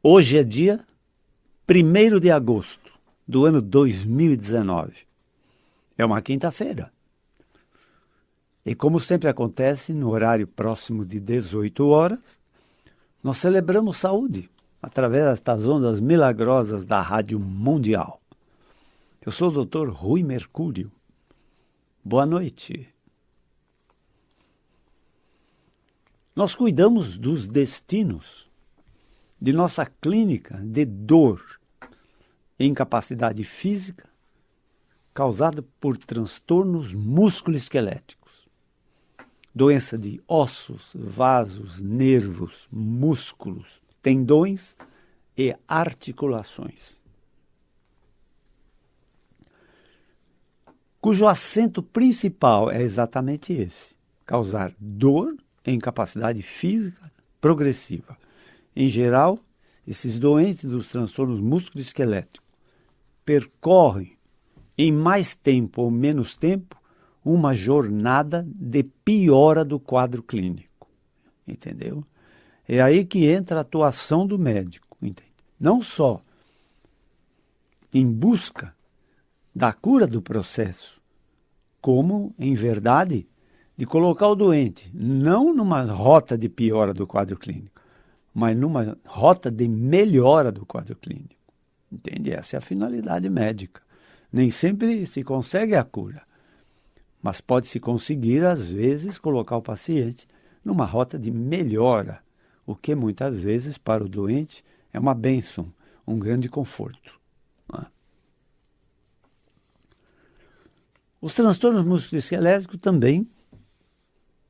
Hoje é dia 1º de agosto do ano 2019. É uma quinta-feira. E como sempre acontece, no horário próximo de 18 horas, nós celebramos saúde através destas ondas milagrosas da Rádio Mundial. Eu sou o Dr. Rui Mercúrio. Boa noite. Nós cuidamos dos destinos de nossa clínica de dor e incapacidade física causada por transtornos musculoesqueléticos, doença de ossos, vasos, nervos, músculos, tendões e articulações, cujo acento principal é exatamente esse: causar dor e incapacidade física progressiva. Em geral, esses doentes dos transtornos musculoesqueléticos percorrem, em mais tempo ou menos tempo, uma jornada de piora do quadro clínico. Entendeu? É aí que entra a atuação do médico. Entende? Não só em busca da cura do processo, como, em verdade, de colocar o doente não numa rota de piora do quadro clínico, mas numa rota de melhora do quadro clínico. Entende? Essa é a finalidade médica. Nem sempre se consegue a cura, mas pode-se conseguir, às vezes, colocar o paciente numa rota de melhora, o que muitas vezes, para o doente, é uma bênção, um grande conforto. Não é? Os transtornos musculoesqueléticos também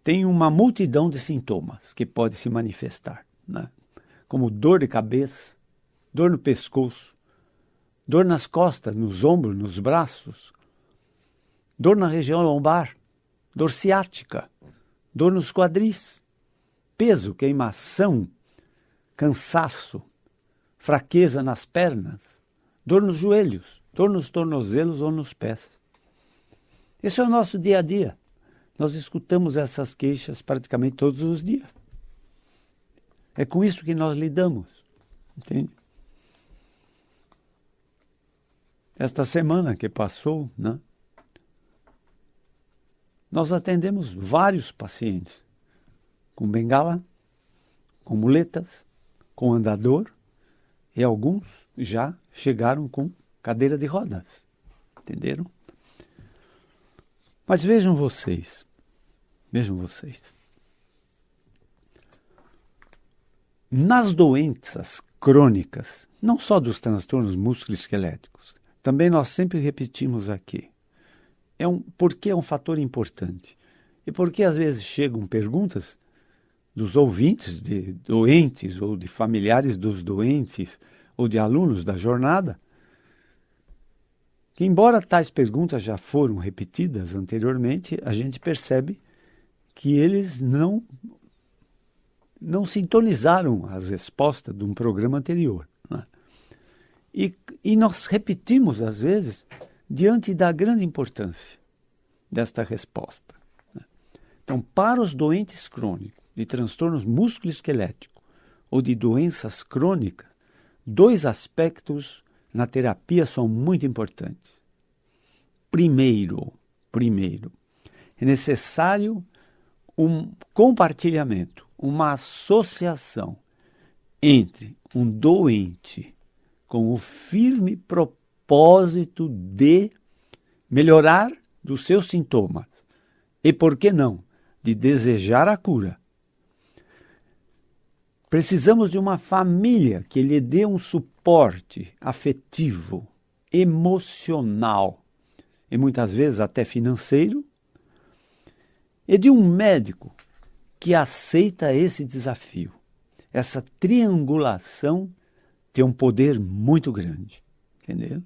têm uma multidão de sintomas que podem se manifestar, né? Como dor de cabeça, dor no pescoço, dor nas costas, nos ombros, nos braços, dor na região lombar, dor ciática, dor nos quadris, peso, queimação, cansaço, fraqueza nas pernas, dor nos joelhos, dor nos tornozelos ou nos pés. Esse é o nosso dia a dia. Nós escutamos essas queixas praticamente todos os dias. É com isso que nós lidamos, entende? Esta semana que passou, né, nós atendemos vários pacientes com bengala, com muletas, com andador, e alguns já chegaram com cadeira de rodas, entenderam? Mas vejam vocês, nas doenças crônicas, não só dos transtornos musculoesqueléticos, também nós sempre repetimos aqui, porque é um fator importante. E porque às vezes chegam perguntas dos ouvintes, de doentes ou de familiares dos doentes ou de alunos da jornada, que embora tais perguntas já foram repetidas anteriormente, a gente percebe que eles não sintonizaram as respostas de um programa anterior, né? E nós repetimos, às vezes, diante da grande importância desta resposta, né? Então, para os doentes crônicos de transtornos musculoesqueléticos ou de doenças crônicas, 2 aspectos na terapia são muito importantes. Primeiro, é necessário um compartilhamento, uma associação entre um doente com o firme propósito de melhorar dos seus sintomas e, por que não, de desejar a cura. Precisamos de uma família que lhe dê um suporte afetivo, emocional e muitas vezes até financeiro, e de um médico que aceita esse desafio. Essa triangulação tem um poder muito grande. Entendeu?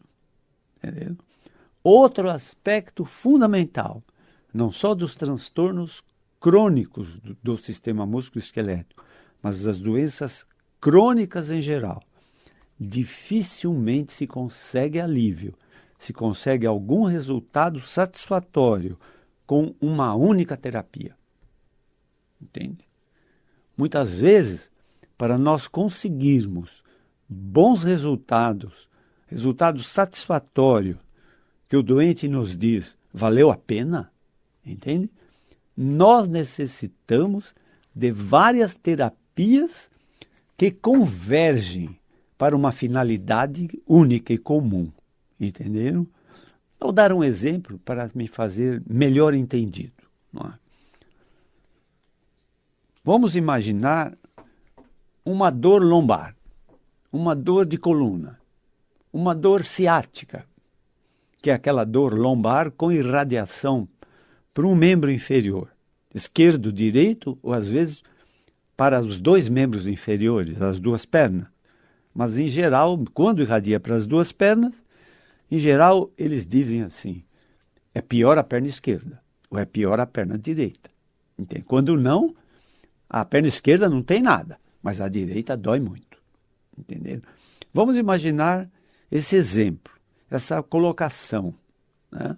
Outro aspecto fundamental, não só dos transtornos crônicos do sistema musculoesquelético, mas das doenças crônicas em geral, dificilmente se consegue alívio, se consegue algum resultado satisfatório com uma única terapia. Entende? Muitas vezes, para nós conseguirmos bons resultados, resultados satisfatórios, que o doente nos diz, valeu a pena, entende? Nós necessitamos de várias terapias que convergem para uma finalidade única e comum, entenderam? Vou dar um exemplo para me fazer melhor entendido. Não é? Vamos imaginar uma dor lombar, uma dor de coluna, uma dor ciática, que é aquela dor lombar com irradiação para um membro inferior, esquerdo, direito, ou às vezes para os dois membros inferiores, as duas pernas. Mas, em geral, quando irradia para as duas pernas, em geral, eles dizem assim, é pior a perna esquerda, ou é pior a perna direita. Entende? Quando não, a perna esquerda não tem nada, mas a direita dói muito. Entenderam? Vamos imaginar esse exemplo, essa colocação, né?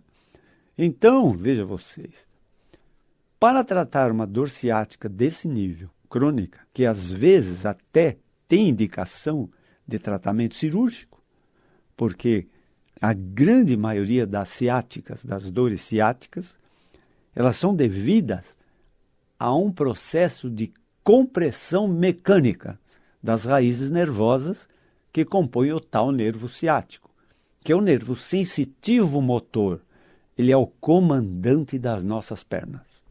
Então, veja vocês, para tratar uma dor ciática desse nível, crônica, que às vezes até tem indicação de tratamento cirúrgico, porque a grande maioria das ciáticas, das dores ciáticas, elas são devidas a um processo de compressão mecânica das raízes nervosas que compõem o tal nervo ciático, que é o nervo sensitivo motor. Ele é o comandante das nossas pernas.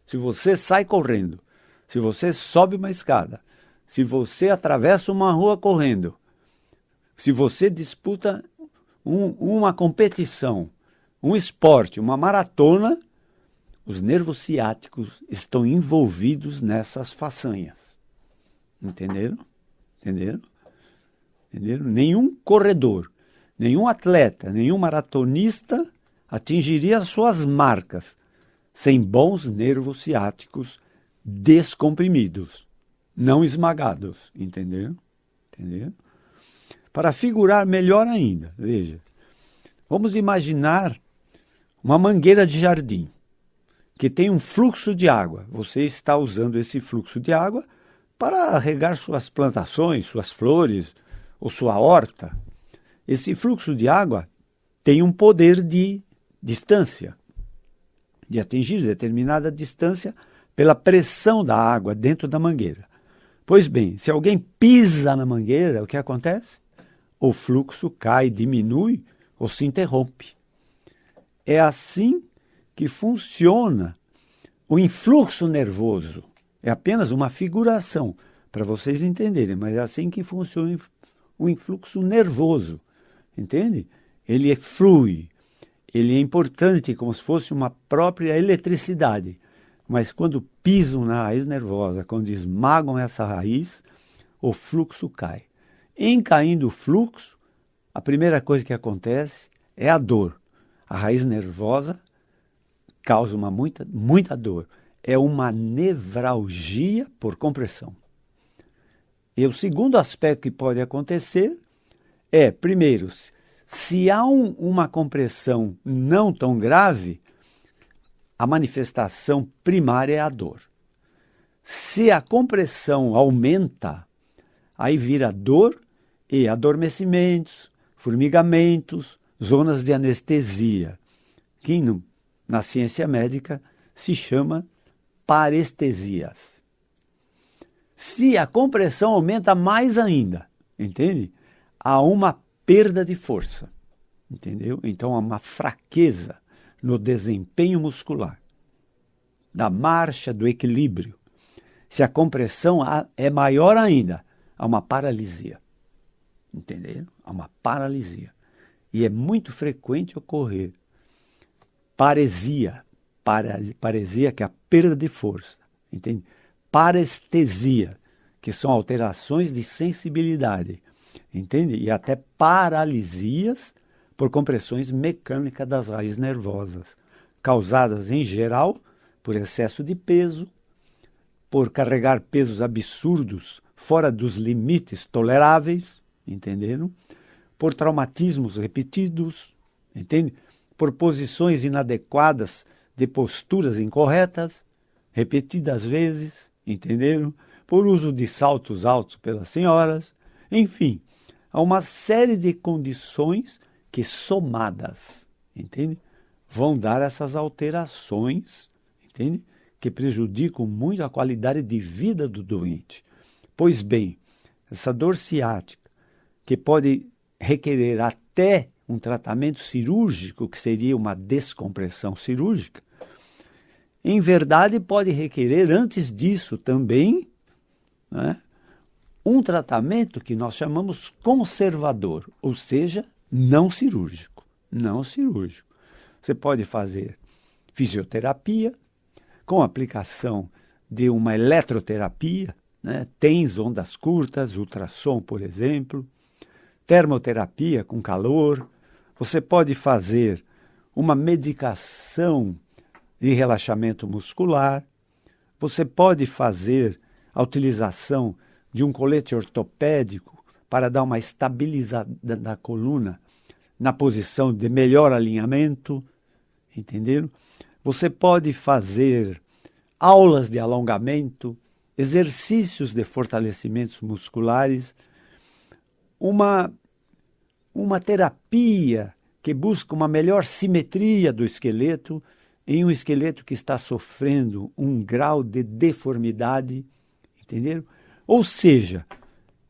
Se você sai correndo, se você sobe uma escada, se você atravessa uma rua correndo, se você disputa uma competição, um esporte, uma maratona, os nervos ciáticos estão envolvidos nessas façanhas. Entenderam? Entenderam? Entenderam? Nenhum corredor, nenhum atleta, nenhum maratonista atingiria as suas marcas sem bons nervos ciáticos descomprimidos, não esmagados. Entenderam? Entenderam? Para figurar melhor ainda, veja, vamos imaginar uma mangueira de jardim que tem um fluxo de água. Você está usando esse fluxo de água para regar suas plantações, suas flores ou sua horta. Esse fluxo de água tem um poder de distância, de atingir determinada distância pela pressão da água dentro da mangueira. Pois bem, se alguém pisa na mangueira, o que acontece? O fluxo cai, diminui ou se interrompe. É assim que funciona o influxo nervoso. É apenas uma figuração, para vocês entenderem, mas é assim que funciona o influxo nervoso. Entende? Ele flui, ele é importante, como se fosse uma própria eletricidade. Mas quando pisam na raiz nervosa, quando esmagam essa raiz, o fluxo cai. Em caindo o fluxo, a primeira coisa que acontece é a dor. A raiz nervosa causa muita dor. É uma nevralgia por compressão. E o segundo aspecto que pode acontecer é, primeiro, se há uma compressão não tão grave, a manifestação primária é a dor. Se a compressão aumenta, aí vira dor e adormecimentos, formigamentos, zonas de anestesia, que na ciência médica se chama parestesias. Se a compressão aumenta mais ainda, entende? Há uma perda de força, entendeu? Então há uma fraqueza no desempenho muscular, da marcha, do equilíbrio. Se a compressão é maior ainda, há uma paralisia. Entenderam? Há uma paralisia. E é muito frequente ocorrer paresia. Paresia, que é a perda de força. Entende? Parestesia, que são alterações de sensibilidade. Entende? E até paralisias por compressões mecânicas das raízes nervosas, causadas, em geral, por excesso de peso, por carregar pesos absurdos fora dos limites toleráveis, entenderam? Por traumatismos repetidos, entende? Por posições inadequadas de posturas incorretas, repetidas vezes, entenderam? Por uso de saltos altos pelas senhoras, Enfim, há uma série de condições que somadas, entende? Vão dar essas alterações, entende? Que prejudicam muito a qualidade de vida do doente. Pois bem, essa dor ciática, que pode requerer até um tratamento cirúrgico, que seria uma descompressão cirúrgica, em verdade pode requerer, antes disso também, né, um tratamento que nós chamamos conservador, ou seja, não cirúrgico. Não cirúrgico. Você pode fazer fisioterapia, com aplicação de uma eletroterapia, né? TENS, ondas curtas, ultrassom, por exemplo, termoterapia com calor. Você pode fazer uma medicação de relaxamento muscular. Você pode fazer a utilização de um colete ortopédico para dar uma estabilizada na coluna na posição de melhor alinhamento, entenderam? Você pode fazer aulas de alongamento, exercícios de fortalecimentos musculares, uma terapia que busca uma melhor simetria do esqueleto em um esqueleto que está sofrendo um grau de deformidade, entenderam? Ou seja,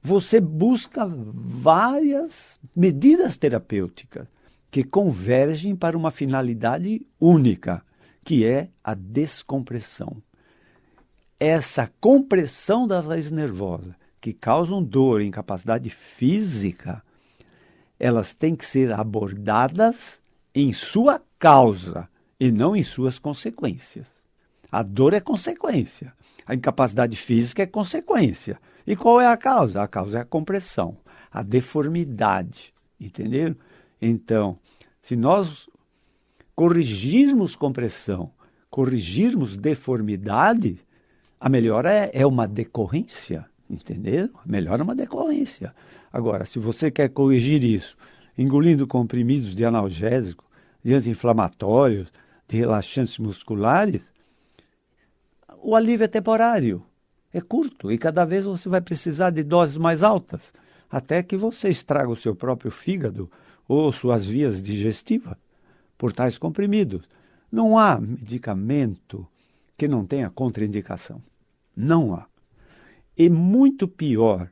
você busca várias medidas terapêuticas que convergem para uma finalidade única, que é a descompressão. Essa compressão das raízes nervosas, que causam dor e incapacidade física, elas têm que ser abordadas em sua causa e não em suas consequências. A dor é consequência, a incapacidade física é consequência. E qual é a causa? A causa é a compressão, a deformidade, entenderam? Então, se nós corrigirmos compressão, corrigirmos deformidade, a melhora é uma decorrência, entenderam? A melhora é uma decorrência. Agora, se você quer corrigir isso, engolindo comprimidos de analgésico, de anti-inflamatórios, de relaxantes musculares, o alívio é temporário, é curto, e cada vez você vai precisar de doses mais altas, até que você estraga o seu próprio fígado ou suas vias digestivas por tais comprimidos. Não há medicamento que não tenha contraindicação. Não há. E muito pior,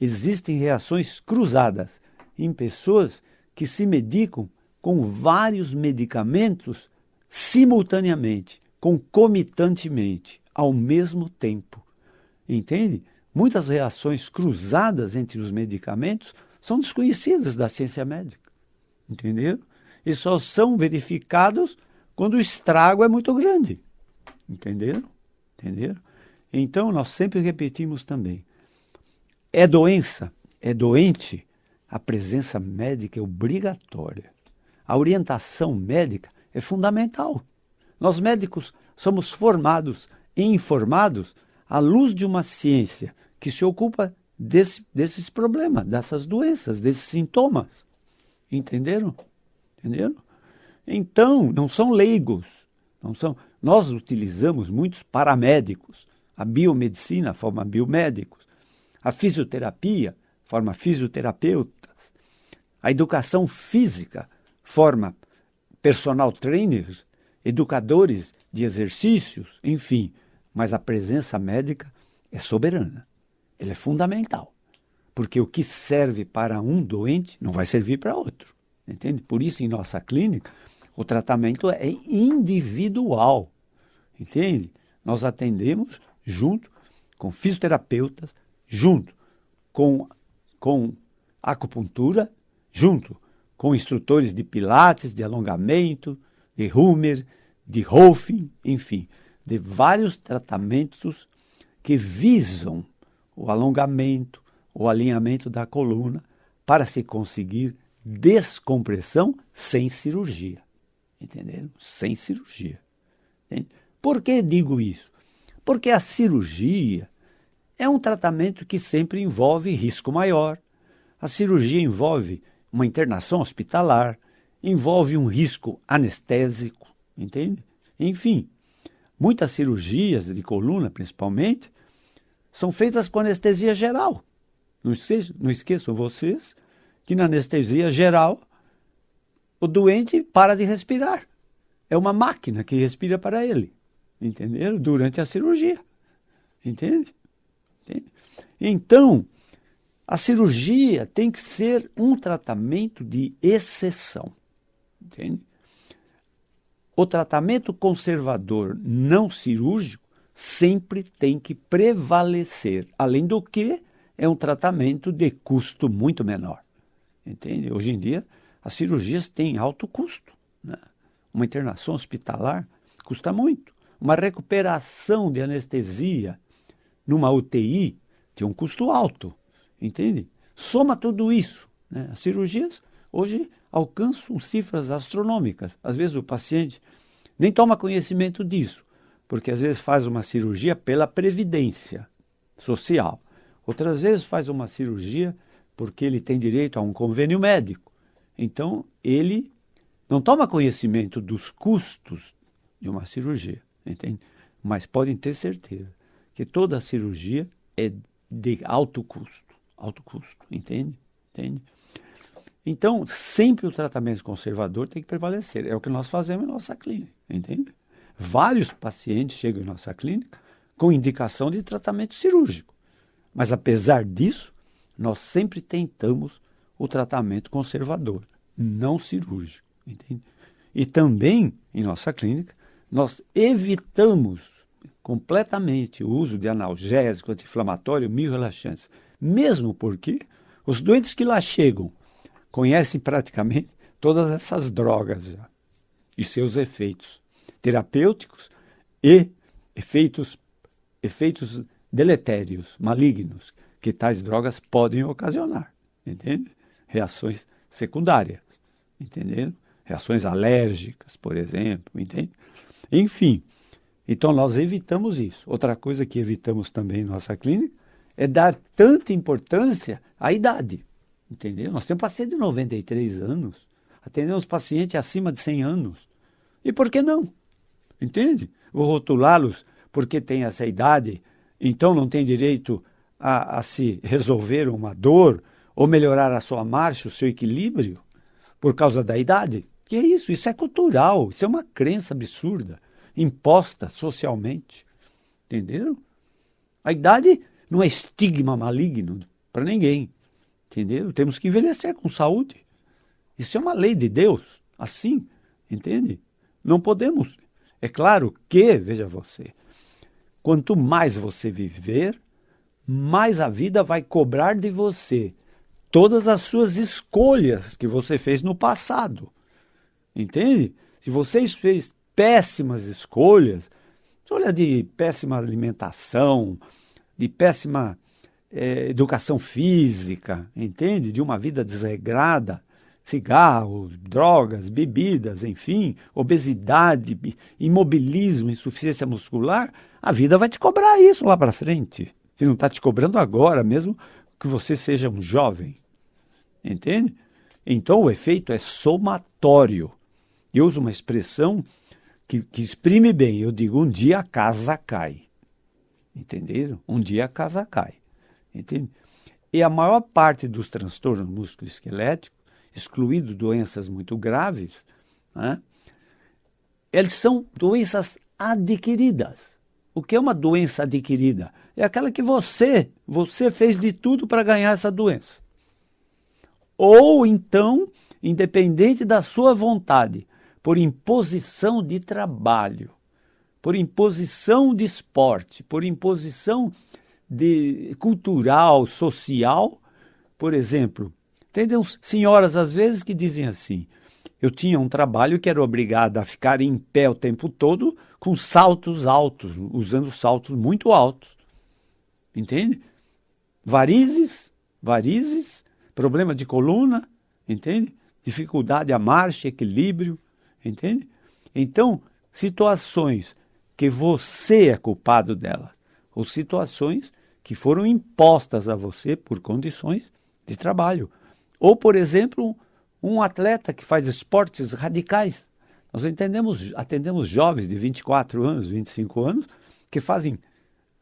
existem reações cruzadas em pessoas que se medicam com vários medicamentos simultaneamente, concomitantemente, ao mesmo tempo. Entende? Muitas reações cruzadas entre os medicamentos são desconhecidas da ciência médica. Entenderam? E só são verificados quando o estrago é muito grande. Entenderam? Entenderam? Então, nós sempre repetimos também. É doença, é doente, a presença médica é obrigatória. A orientação médica é fundamental. Nós médicos somos formados e informados à luz de uma ciência que se ocupa desses problemas, dessas doenças, desses sintomas. Entenderam? Entenderam? Então, não são leigos. Nós utilizamos muitos paramédicos. A biomedicina forma biomédicos. A fisioterapia forma fisioterapeutas. A educação física forma personal trainers, educadores de exercícios, enfim. Mas a presença médica é soberana. Ela é fundamental. Porque o que serve para um doente não vai servir para outro. Entende? Por isso, em nossa clínica, o tratamento é individual. Entende? Nós atendemos junto com fisioterapeutas, junto com acupuntura, junto com instrutores de pilates, de alongamento, de Hummer, de Rolfing, enfim, de vários tratamentos que visam o alongamento, o alinhamento da coluna para se conseguir descompressão sem cirurgia. Entenderam? Sem cirurgia. Entende? Por que digo isso? Porque a cirurgia é um tratamento que sempre envolve risco maior. A cirurgia envolve uma internação hospitalar, envolve um risco anestésico, entende? Enfim, muitas cirurgias de coluna, principalmente, são feitas com anestesia geral. Não esqueçam vocês que na anestesia geral o doente para de respirar. É uma máquina que respira para ele. Entenderam? Durante a cirurgia. Entende? Então, a cirurgia tem que ser um tratamento de exceção. Entende? O tratamento conservador não cirúrgico sempre tem que prevalecer. Além do que, é um tratamento de custo muito menor. Entende? Hoje em dia, as cirurgias têm alto custo. Né? Uma internação hospitalar custa muito. Uma recuperação de anestesia numa UTI tem um custo alto. Entende? Soma tudo isso. Né? As cirurgias hoje alcançam cifras astronômicas. Às vezes o paciente nem toma conhecimento disso, porque às vezes faz uma cirurgia pela previdência social. Outras vezes faz uma cirurgia porque ele tem direito a um convênio médico. Então, ele não toma conhecimento dos custos de uma cirurgia, entende? Mas podem ter certeza que toda cirurgia é de alto custo, entende? Então, sempre o tratamento conservador tem que prevalecer. É o que nós fazemos em nossa clínica, entende? Vários pacientes chegam em nossa clínica com indicação de tratamento cirúrgico. Mas, apesar disso, nós sempre tentamos o tratamento conservador, não cirúrgico, entende? E também, em nossa clínica, nós evitamos completamente o uso de analgésico, anti-inflamatório, miorrelaxantes. Mesmo porque os doentes que lá chegam conhecem praticamente todas essas drogas já, e seus efeitos terapêuticos e efeitos deletérios, malignos, que tais drogas podem ocasionar, entende? Reações secundárias, entenderam? Reações alérgicas, por exemplo, entende? Enfim, então nós evitamos isso. Outra coisa que evitamos também em nossa clínica é dar tanta importância à idade. Entendeu? Nós temos paciente de 93 anos, atendemos paciente acima de 100 anos. E por que não? Entende? Vou rotulá-los porque tem essa idade, então não tem direito a se resolver uma dor ou melhorar a sua marcha, o seu equilíbrio, por causa da idade? Que é isso? Isso é cultural, isso é uma crença absurda, imposta socialmente. Entenderam? A idade não é estigma maligno para ninguém. Entendeu? Temos que envelhecer com saúde. Isso é uma lei de Deus. Assim, entende? Não podemos. É claro que, veja você, quanto mais você viver, mais a vida vai cobrar de você todas as suas escolhas que você fez no passado. Entende? Se você fez péssimas escolhas, escolha de péssima alimentação, de péssima educação física, entende? De uma vida desregrada, cigarros, drogas, bebidas, enfim, obesidade, imobilismo, insuficiência muscular, a vida vai te cobrar isso lá para frente. Se não está te cobrando agora, mesmo que você seja um jovem, entende? Então o efeito é somatório. Eu uso uma expressão que exprime bem, eu digo, um dia a casa cai. Entenderam? Um dia a casa cai. Entende? E a maior parte dos transtornos musculoesqueléticos, excluindo doenças muito graves, né, eles são doenças adquiridas. O que é uma doença adquirida? É aquela que você fez de tudo para ganhar essa doença. Ou então, independente da sua vontade, por imposição de trabalho, por imposição de esporte, por imposição cultural, social, por exemplo, tem senhoras às vezes que dizem assim, eu tinha um trabalho que era obrigada a ficar em pé o tempo todo com saltos altos, usando saltos muito altos, entende? Varizes, problema de coluna, entende? Dificuldade à marcha, equilíbrio, entende? Então, situações que você é culpado delas, ou situações que foram impostas a você por condições de trabalho. Ou, por exemplo, um atleta que faz esportes radicais. Nós atendemos jovens de 24 anos, 25 anos, que fazem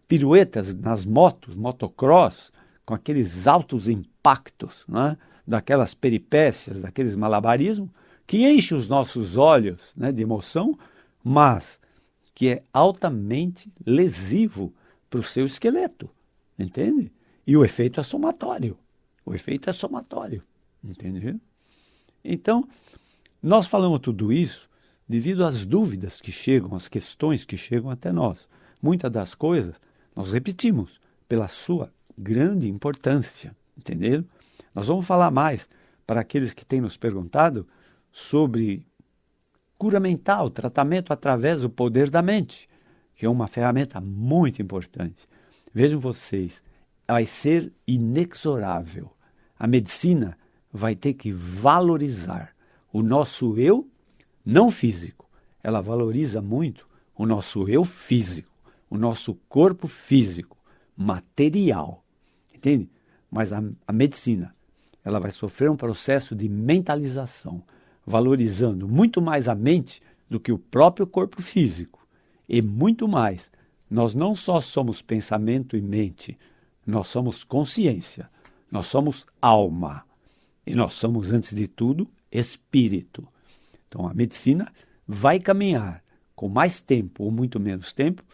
piruetas nas motos, motocross, com aqueles altos impactos, né, daquelas peripécias, daqueles malabarismos, que enche os nossos olhos, né, de emoção, mas que é altamente lesivo para o seu esqueleto, entende? E o efeito é somatório. O efeito é somatório, entendeu? Então, nós falamos tudo isso devido às dúvidas que chegam, às questões que chegam até nós. Muitas das coisas nós repetimos pela sua grande importância, entenderam? Nós vamos falar mais para aqueles que têm nos perguntado sobre cura mental, tratamento através do poder da mente, que é uma ferramenta muito importante. Vejam vocês, vai ser inexorável. A medicina vai ter que valorizar o nosso eu não físico. Ela valoriza muito o nosso eu físico, o nosso corpo físico, material. Entende? Mas a medicina, ela vai sofrer um processo de mentalização, valorizando muito mais a mente do que o próprio corpo físico. E muito mais, nós não só somos pensamento e mente, nós somos consciência, nós somos alma. E nós somos, antes de tudo, espírito. Então, a medicina vai caminhar com mais tempo ou muito menos tempo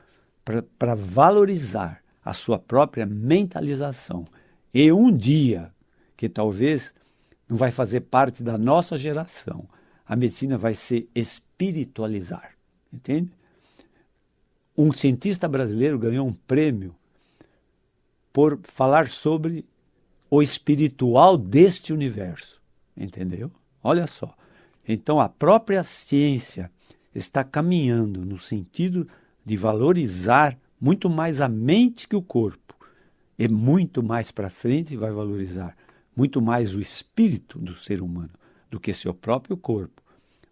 para valorizar a sua própria mentalização. E um dia, que talvez não vai fazer parte da nossa geração, a medicina vai se espiritualizar. Entende? Um cientista brasileiro ganhou um prêmio por falar sobre o espiritual deste universo, entendeu? Olha só. Então, a própria ciência está caminhando no sentido de valorizar muito mais a mente que o corpo. E muito mais para frente vai valorizar muito mais o espírito do ser humano do que seu próprio corpo.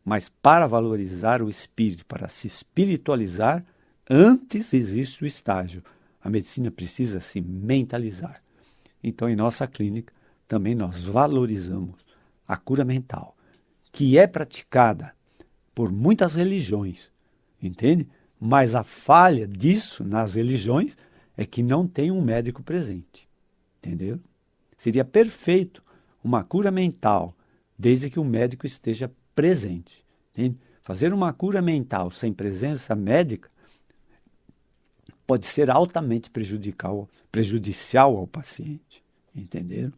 Mas para valorizar o espírito, para se espiritualizar, antes existe o estágio. A medicina precisa se mentalizar. Então, em nossa clínica, também nós valorizamos a cura mental, que é praticada por muitas religiões, entende? Mas a falha disso nas religiões é que não tem um médico presente, entendeu? Seria perfeito uma cura mental, desde que o médico esteja presente, entende? Fazer uma cura mental sem presença médica pode ser altamente prejudicial ao paciente, entenderam?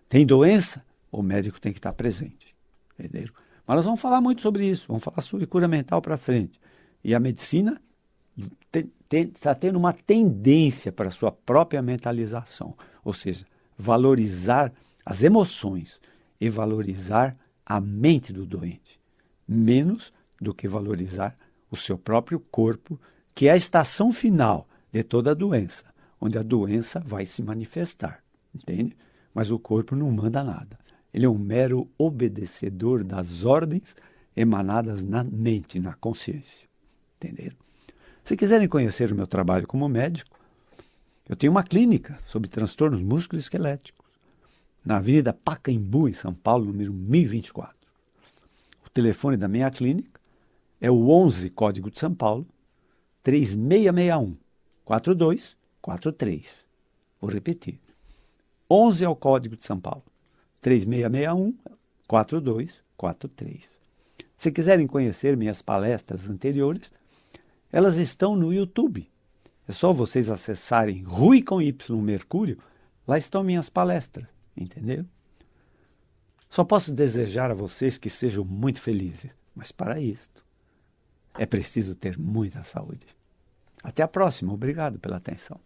Tem doença, o médico tem que estar presente, entenderam? Mas nós vamos falar muito sobre isso, vamos falar sobre cura mental para frente. E a medicina está tendo uma tendência para a sua própria mentalização, ou seja, valorizar as emoções e valorizar a mente do doente, menos do que valorizar o seu próprio corpo, que é a estação final de toda a doença, onde a doença vai se manifestar, entende? Mas o corpo não manda nada. Ele é um mero obedecedor das ordens emanadas na mente, na consciência, entenderam? Se quiserem conhecer o meu trabalho como médico, eu tenho uma clínica sobre transtornos musculoesqueléticos, na Avenida Pacaembu, em São Paulo, número 1024. O telefone da minha clínica é o 11, código de São Paulo, 3661-4243. Vou repetir. 11 é o código de São Paulo, 3661-4243. Se quiserem conhecer minhas palestras anteriores, elas estão no YouTube. É só vocês acessarem Rui com Y Mercúrio, lá estão minhas palestras, entenderam? Só posso desejar a vocês que sejam muito felizes, mas para isto é preciso ter muita saúde. Até a próxima, obrigado pela atenção.